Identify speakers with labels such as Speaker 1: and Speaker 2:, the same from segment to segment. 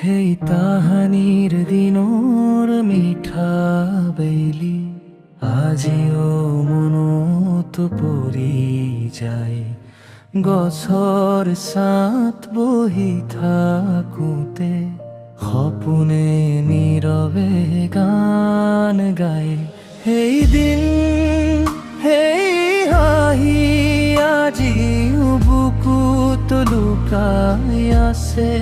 Speaker 1: সেই তাহানিৰ দিনৰ মিঠা বেলি আজিও মনত পৰি যায়। গছৰ ছাঁত বহি থাকোঁতে সপোনে নীৰৱে গান গায়। সেই দিন সেই হাঁহি আজিও বুকুত লুকাই আছে।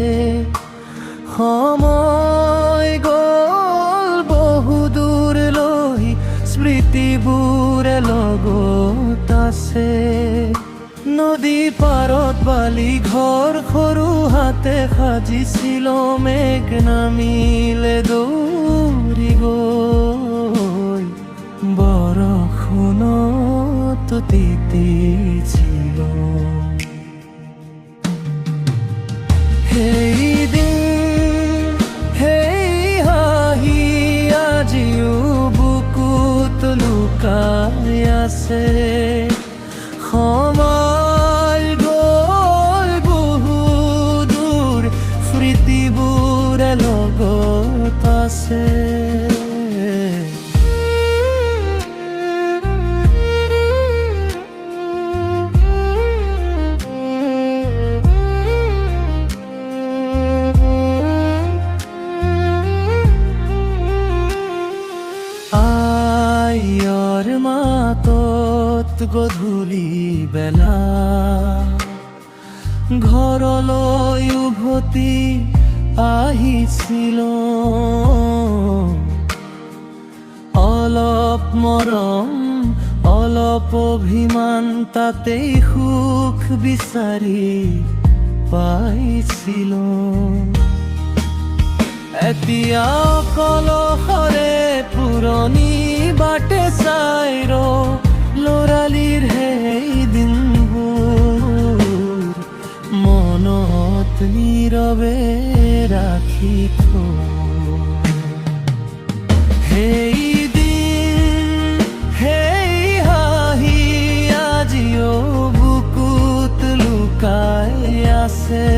Speaker 1: সময় গ'ল বহুদূৰলৈ, স্মৃতিবোৰে লগত আছে। নদী পাৰত বালি ঘৰ সৰু হাতে সাজিছিলো, মেঘ নামিলে দৌৰি গৈ বৰষুণত তিতিছিলো। সেই দিন সেই হাঁহি আজিও বুকুত লুকাই আছে। সময় গ'ল বহুদূৰ, স্মৃতিবোৰে লগত আছে। আইৰ মাতত গধূলি বেলা ঘৰলৈ উভতি আহিছিলো। অলপ মৰম অলপ অভিমান, তাতেই সুখ বিচাৰি পাইছিলো। এতিয়া কলহৰে পুৰণি বাটে চাই ল'ৰালিৰ সেই দিনবোৰ মনত নীৰৱে ৰাখি থওঁ। সেই দিন সেই হাঁহি আজিও বুকুত লুকাই আছে।